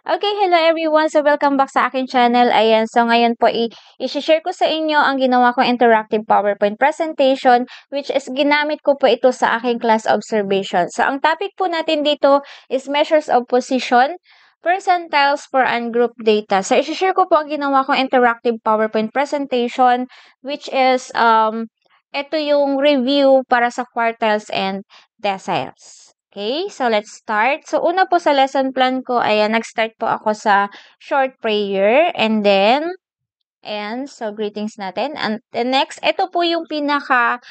Okay, hello everyone. So, welcome back sa aking channel. Ayan, so ngayon po i-share ko sa inyo ang ginawa kong interactive PowerPoint presentation which is ginamit ko po ito sa aking class observation. So, ang topic po natin dito is measures of position, percentiles for ungrouped data. So, i-share ko po ang ginawa kong interactive PowerPoint presentation which is ito yung review para sa quartiles and deciles. Okay, so let's start. So, una po sa lesson plan ko, ayan, nag-start po ako sa short prayer and then, so greetings natin. And the next, ito po yung pinaka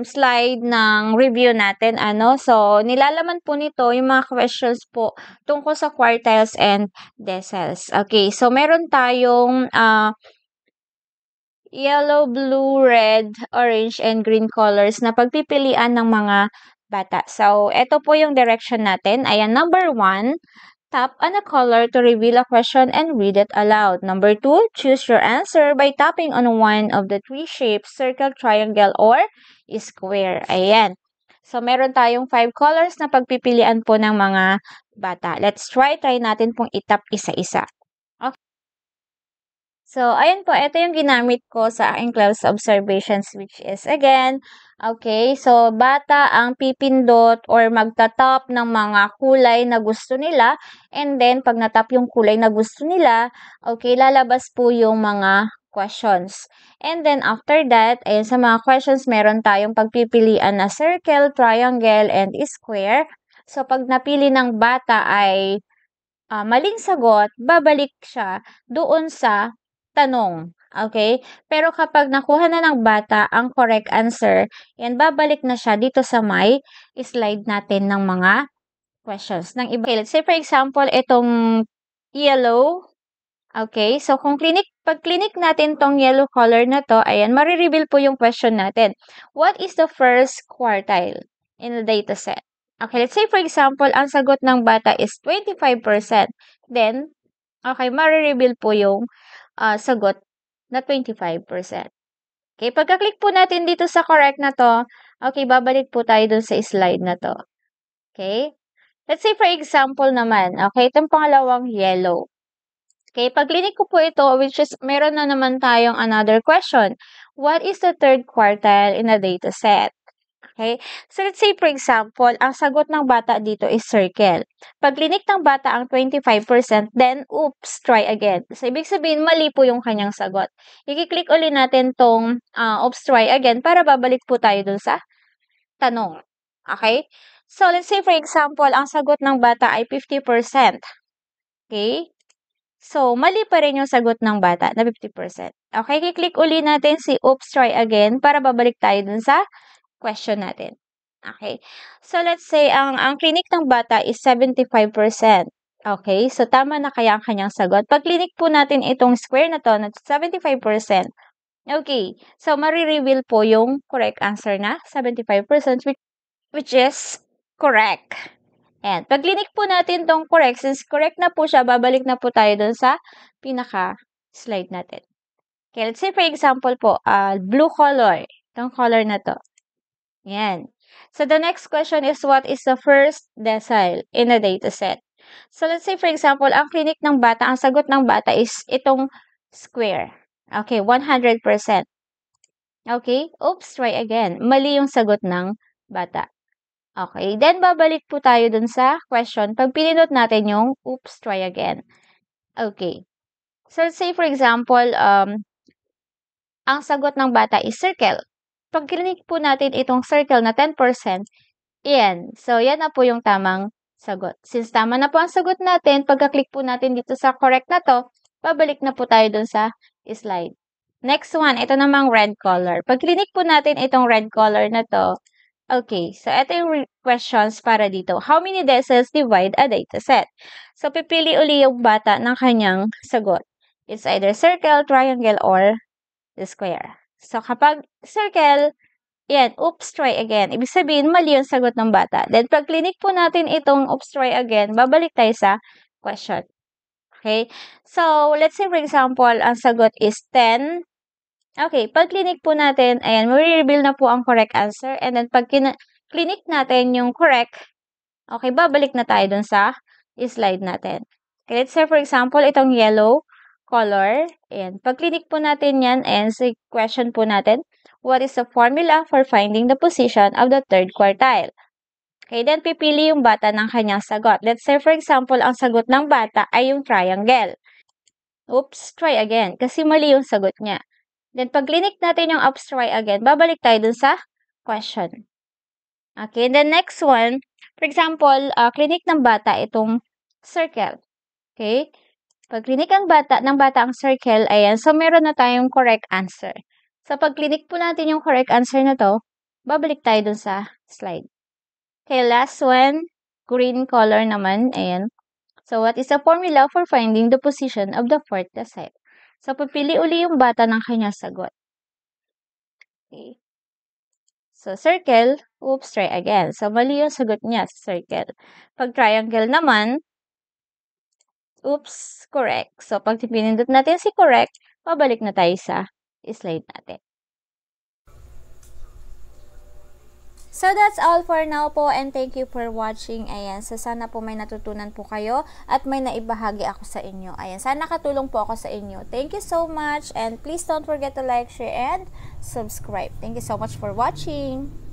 slide ng review natin, So, nilalaman po nito yung mga questions po tungkol sa quartiles and deciles. Okay, so meron tayong yellow, blue, red, orange, and green colors na pagpipilian ng mga bata. So, ito po yung direction natin. Ayan, number 1, tap on a color to reveal a question and read it aloud. Number 2, choose your answer by tapping on one of the three shapes, circle, triangle, or square. Ayan. So, meron tayong 5 colors na pagpipilian po ng mga bata. Let's try natin pong itap isa-isa. So, ayun po, ito yung ginamit ko sa aking class observations which is, again, okay, so bata ang pipindot or magtatap ng mga kulay na gusto nila and then pag natap yung kulay na gusto nila, okay, lalabas po yung mga questions. And then after that, ayun sa mga questions, meron tayong pagpipilian na circle, triangle, and square. So, pag napili ng bata ay maling sagot, babalik siya doon sa tanong. Okay? Pero kapag nakuha na ng bata ang correct answer, yan, babalik na siya dito sa may slide natin ng mga questions. Ng iba. Okay, let's say for example, itong yellow. Okay, so kung pag clinic natin tong yellow color na to, ayan, marireveal po yung question natin. What is the first quartile in the data set? Okay, let's say for example, ang sagot ng bata is 25%. Then, okay, marireveal po yung sagot na 25%. Okay, pagka-click po natin dito sa correct na to, okay, babalik po tayo dun sa slide na to. Okay? Let's say for example naman, okay, itong pangalawang yellow. Okay, pag-click ko po ito, which is, meron na naman tayong another question. What is the third quartile in a data set? Okay, so let's say for example, ang sagot ng bata dito is circle. Pag clinic ng bata ang 25%, then oops, try again. So, ibig sabihin, mali po yung kanyang sagot. I-click ulit natin tong oops, try again para babalik po tayo dun sa tanong. Okay? So, let's say for example, ang sagot ng bata ay 50%. Okay? So, mali pa rin yung sagot ng bata na 50%. Okay, i-click uli natin si oops, try again para babalik tayo dun sa question natin. Okay, so let's say ang clinic ng bata is 75%. Okay, so tama na kaya ang kanyang sagot. Pag clinic po natin itong square na to na 75%. Okay, so marireveal po yung correct answer na 75% which is correct. And pag clinic po natin tong correct, since correct na po siya, babalik na po tayo dun sa pinaka-slide natin. Okay, let's say for example po, blue color. Itong color na to. Yan. So the next question is, what is the first decile in a data set? So let's say for example, ang clinic ng bata, ang sagot ng bata is itong square. Okay, 100%. Okay, oops, try again. Mali yung sagot ng bata. Okay, then babalik po tayo dun sa question pag pinindot natin yung oops, try again. Okay. So, let's say for example, ang sagot ng bata is circle. Pag clinic po natin itong circle na 10%, yan. So, yan na po yung tamang sagot. Since tama na po ang sagot natin, pagka-click po natin dito sa correct na to, babalik na po tayo dun sa slide. Next one, ito namang red color. Pag clinic po natin itong red color na to, okay, so ito yung questions para dito. How many deciles divide a data set? So, pipili uli yung bata ng kanyang sagot. It's either circle, triangle, or square. So, kapag circle, yan, oops, try again. Ibig sabihin, mali yung sagot ng bata. Then, pag clinic po natin itong oops, try again, babalik tayo sa question. Okay? So, let's say for example, ang sagot is 10. Okay, pag clinic po natin, ayan, may-reveal na po ang correct answer. And then, pag clinic natin yung correct, okay, babalik na tayo dun sa slide natin. Okay, let's say for example, itong yellow color. Ayan. Pag click po natin yan, and sa question po natin, what is the formula for finding the position of the third quartile? Okay, then pipili yung bata ng kanyang sagot. Let's say for example, ang sagot ng bata ay yung triangle. Oops, try again. Kasi mali yung sagot niya. Then pag click natin yung oops, try again, babalik tayo dun sa question. Okay, the next one, for example, click ng bata itong circle. Okay? Pag click ng bata ang circle, ayan, so meron na tayong correct answer. So pag click po natin yung correct answer na to, babalik tayo dun sa slide. Okay, last one, green color naman, ayan. So what is the formula for finding the position of the fourth decile? So pipili uli yung bata ng kanyang sagot. Okay. So circle, oops, try again. So mali yung sagot niya sa circle. Pag triangle naman, oops, correct. So, pag pinindot natin si correct, pabalik na tayo sa slide natin. So, that's all for now po and thank you for watching. Ayan, so sana po may natutunan po kayo at may naibahagi ako sa inyo. Ayan, sana nakatulong po ako sa inyo. Thank you so much and please don't forget to like, share, and subscribe. Thank you so much for watching.